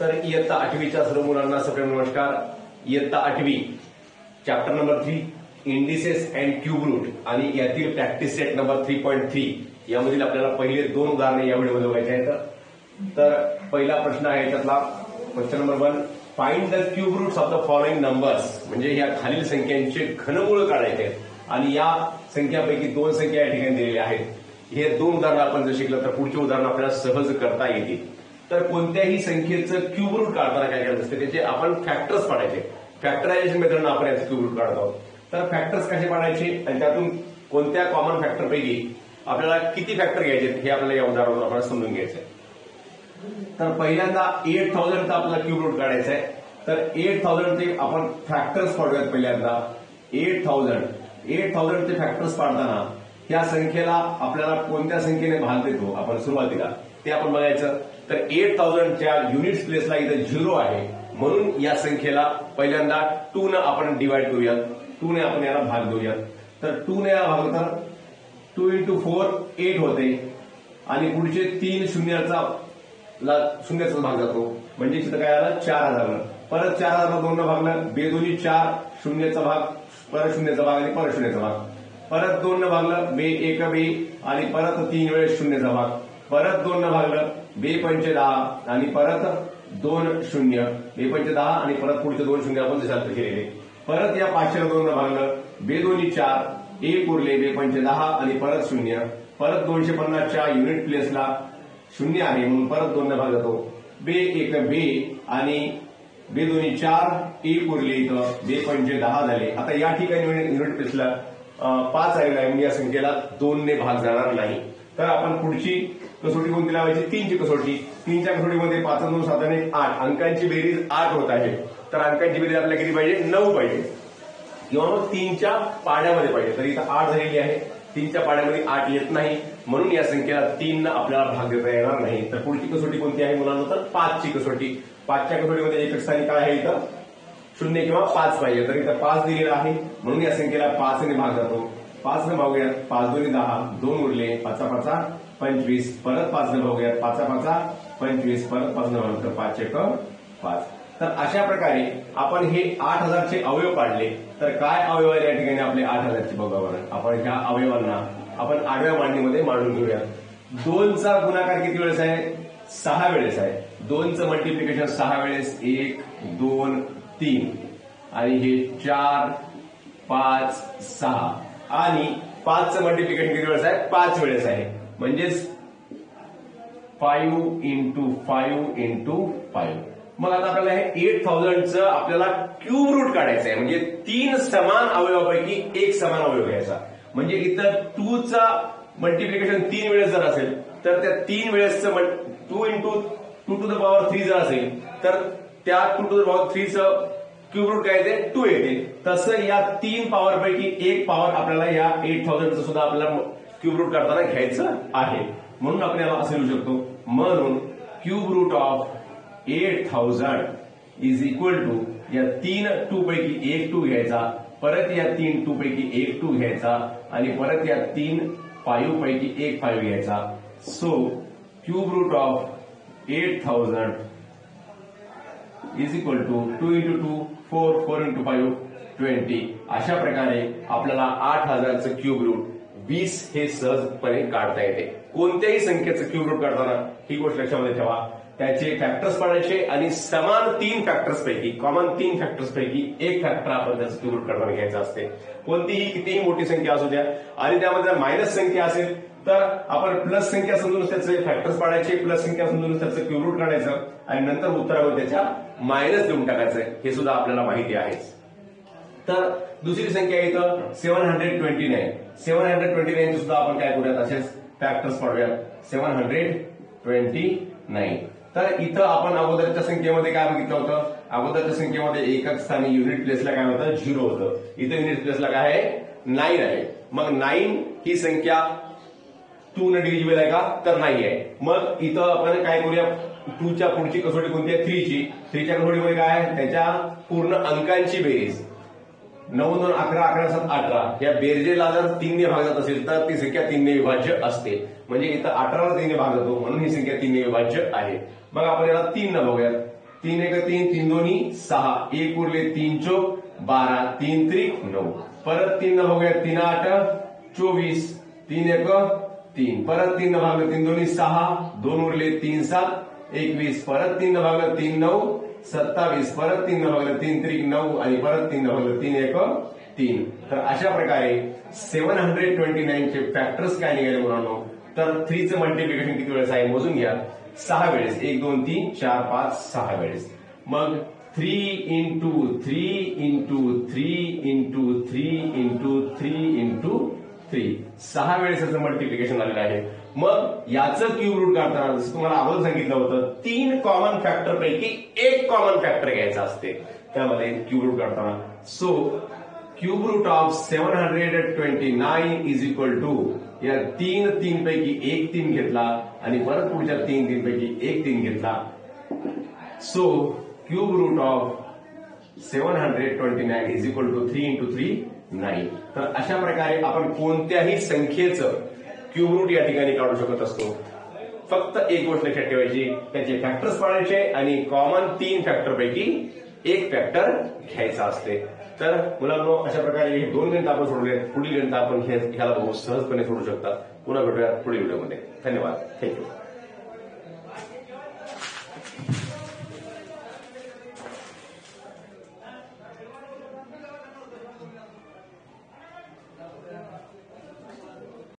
तर इयत्ता 8वीच्या सर्व मुलांना सप्रेम नमस्कार। इयत्ता 8वी chapter number 3 indices and cube root आणि यातील प्रॅक्टिस सेट नंबर 3.3 यामधील आपल्याला पहिले 2 उदाहरणे या व्हिडिओमध्ये बघायचे आहेत। तर पहिला प्रश्न आहे त्यातला question number 1 find the cube roots of the following numbers, म्हणजे या खालील संख्यांचे घनमूळ काढायचे आहेत आणि या संख्यापैकी 2 संख्या या ठिकाणी दिलेल्या आहेत। हे 2 उदाहरणं आपण जर शिकलं तर पुढचे उदाहरण आपल्याला सहज करता येतील। तर कोणत्याही संख्येचं क्यूब रूट काढताना काय करायचं असते त्याचे आपण फॅक्टर्स पाडायचे। फॅक्टरायझेशन मेथडनं आपण याचं क्यूब रूट काढत आहोत। तर फॅक्टर्स कसे पाडायचे आणि त्यातून कोणत्या कॉमन फॅक्टर पैकी आपल्याला किती फॅक्टर घ्यायचे हे आपल्याला या उदाहरणातून आपल्याला समजून घ्यायचं आहे। तर पहिल्यांदा 8000 चा आपल्याला क्यूब रूट काढायचा आहे। तर 8000 चे आपण फॅक्टर्स पाडूयात। पहिल्यांदा 8000 चे फॅक्टर्स पाडताना या संख्येला आपल्याला कोणत्या संख्येने भाग देतो आपण सुरुवातीला ते आपण बघायचं। तर 8000 च्या युनिट्स प्लेसला इथं 0 आहे म्हणून या संख्येला पहिल्यांदा 2 ने आपण डिवाइड करूयात। 2 ने आपण याला भाग देऊयात। तर 2 ने याला भाग तर 2 × 4 8 होते आणि पुढचे 3 शून्याचा भाग जातो म्हणजे इथं काय आलं 4000। परत 4000 2 ने भागलं, बे दोन्ही 4 शून्याचा भाग, परत शून्याचा भाग आणि परत शून्याचा भाग, परत 2 ने भागलं, बे 1 बे आणि परत 3 वेळेस शून्याचा भाग, परत 2 ने भागलं, बे 5 10 आणि परत 2 शून्य, बे 5 10 आणि परत पुढचे 2 शून्य आपण जशात केलेले। परत या 500 2 ने भागलं, बे दोन्ही 4 1 उरले, बे 5 10 आणि परत शून्य, परत 250 च्या युनिट प्लेसला 0 आहे म्हणून परत 2 ने भाग जातो, बे 1 बे आणि बे दोन्ही 4 1 उरले, इथं बे 5 10 झाले। आता या ठिकाणी युनिट प्लेसला 5 आलेला आहे म्हणजे या संख्येला 2 ने भाग जाणार नाही। तर आपण पुढची कसोटी कोणती लावायची 3 ची कसोटी। 3 च्या कसोटीमध्ये 5 2 7 8 अंकांची बेरीज 8 होत आहे। तर अंकांची बेरीज आपल्याला किती पाहिजे 9 पाहिजे किंवा मग 3 च्या पाड्यामध्ये पाहिजे। तर इथं 8 झालेली आहे, 3 च्या पाड्यामध्ये 8 येत नाही म्हणून या संख्येला 3 ने आपल्याला भाग देता येणार नाही। तर पुढची कसोटी कोणती आहे मुलांना तर 5 ची कसोटी। 5 च्या कसोटीमध्ये एकक स्थानी काय आहे इथं 0 किंवा 5 पाहिजे। तर इथं 5 दिलेला आहे म्हणून या संख्येला 5 ने भाग जातो। 5 ने भागूयात, 5 2 10 2 उरले, 5 5 25, परत 5 ने भागूयात, 5 5 25, परत 5 ने भागलं तर 5 1 5। तर अशा प्रकारे आपण हे 8000 चे अवयव काढले। तर काय अवयव आहे या ठिकाणी आपले 8000 चे बघा। आपण ह्या अवयवांना आपण आडव्या मांडणीमध्ये मांडून घेऊयात। 2 चा गुणाकार किती वेळेस आहे 6 वेळेस आहे। 2 चं मल्टिप्लिकेशन 6 वेळेस 1 2 3 आणि हे 4 5 6 आणि 5 चं मल्टिप्लिकेशन किती वेळेस आहे 5 वेळेस आहे म्हणजेच 5 × 5 × 5। मग आता आपल्याला हे 8000 चं आपल्याला क्यूब रूट काढायचं आहे म्हणजे 3 समान अवयवापैकी एक समान अवयव घ्यायचा। म्हणजे इथं 2 चा मल्टिप्लिकेशन 3 वेळेस जर असेल तर त्या 3 वेळेसचं 2 × 2 to the power 3 जर असेल तर त्या 2 to the power 3 चं क्यूब रूट काय येते 2 येते। तसं या 3 पॉवर पैकी एक पॉवर आपल्याला या 8000 चं सुद्धा आपल्याला क्यूब रूट काढताना घ्यायचं आहे म्हणून आपण याला असं लिहू शकतो। म्हणून cube root of 8000 is equal to या 3 2 पैकी एक 2 घ्यायचा, परत या 3 2 पैकी एक 2 घ्यायचा आणि परत या 3 5 पैकी एक 5 घ्यायचा। So cube root of 8000 is equal to 2 × 2 4 4 × 5 20। अशा प्रकारे आपल्याला 8000 चं क्यूब रूट 20 हे सहजपणे काढता येते। कोणत्याही संख्येचं क्यूब रूट काढताना ही गोष्ट लक्षामध्ये ठेवा, त्याचे फॅक्टर्स पाडायचे आणि समान 3 फॅक्टर्स पैकी कॉमन 3 फॅक्टर्स पैकी एक फॅक्टर आपण त्याचं क्यूब रूट काढताना घ्यायचं असते। कोणतीही कितीही मोठी संख्या असू द्या आणि त्यामध्ये मायनस संख्या असेल तर आपण प्लस संख्या समजून त्याचे फॅक्टर्स पाडायचे, प्लस संख्या समजून त्याचं क्यूब रूट काढायचं आणि नंतर उत्तरावर त्याच्या मायनस देऊन टाकायचं हे सुद्धा आपल्याला माहिती आहेच। तर दुसरी संख्या इथं 729 ची सुद्धा आपण काय करूयात असेच फॅक्टर्स पाडूयात 729। तर इथं आपण अगोदरच्या संख्येमध्ये काय बघितलं होतं अगोदरच्या संख्येमध्ये एकक स्थानी युनिट प्लेसला काय होतं 0 होतं, इथं युनिट प्लेसला काय आहे 9 आहे। मग 9 ही संख्या 2 ने डिव्हिजिबल आहे का तर नाही आहे। मग इथं आपण काय करूया 2 च्या पुढची कसोटी कोणती आहे 3 ची। 3 च्या कसोटीमध्ये काय आहे त्याच्या पूर्ण अंकांची बेरीज 9 2 11 11 7 18 या बेरजेला जर 3 ने भाग जात असेल तर ती संख्या 3 ने विभाज्य असते म्हणजे इथं 18 ला 3 ने भाग जातो म्हणून ही संख्या 3 ने विभाज्य आहे। मग आपण याला 3 न बघूयात 3 एक 3, 3 दोन्ही 6, 1 उरले 3 चोक 12, 3 त्रिक 9, परत 3 न भागूया 3 8 24, 3 एक 3, परत 3 न भागलं 3 दोन्ही 6, 2 उरले 3 7 21, परत 3 न भागलं 3 9 27, परत 3 न भागलं 3 त्रिक 9 आणि परत 3 न भागलं 3 एक 3. तर अशा प्रकारे 729 चे फॅक्टर्स काय निघाले मुलांनो, तर 3 चं मल्टिप्लिकेशन किती वेळेस आहे मोजून घ्या, 6 वेळेस, 1 2 3 4 5 6 वेळेस. मग 3 into 3 into 3 into 3 into 3 into 3 6 वेळेस याचं मल्टिप्लिकेशन आलेलं आहे. मग याचं क्यूब रूट काढताना जसं तुम्हाला अगोदर सांगितलं होतं 3 कॉमन फॅक्टर पैकी एक कॉमन फॅक्टर घ्यायचा असते त्यामध्ये क्यूब रूट काढताना. So cube root of 729 is equal to या 3 पैकी एक 3 घेतला आणि परत पुढच्या 3 पैकी एक 3 घेतला. So cube root of 729 is equal to 3 into 3 9. तर अशा प्रकारे आपण कोणत्याही संख्येचं क्यूब रूट या ठिकाणी काढू शकत असतो. फक्त एक गोष्ट लक्षात ठेवायची, त्याचे फॅक्टर्स पाडायचे आणि कॉमन 3 फॅक्टर पैकी एक फॅक्टर घ्यायचा असते. तर मुलांनो अशा प्रकारे हे 2 गणित आपण सोडले. पुढील गणित आपण ह्याला सहजपणे सोडू शकता. पुन्हा भेटूया पुढील व्हिडिओमध्ये. धन्यवाद. थँक्यू.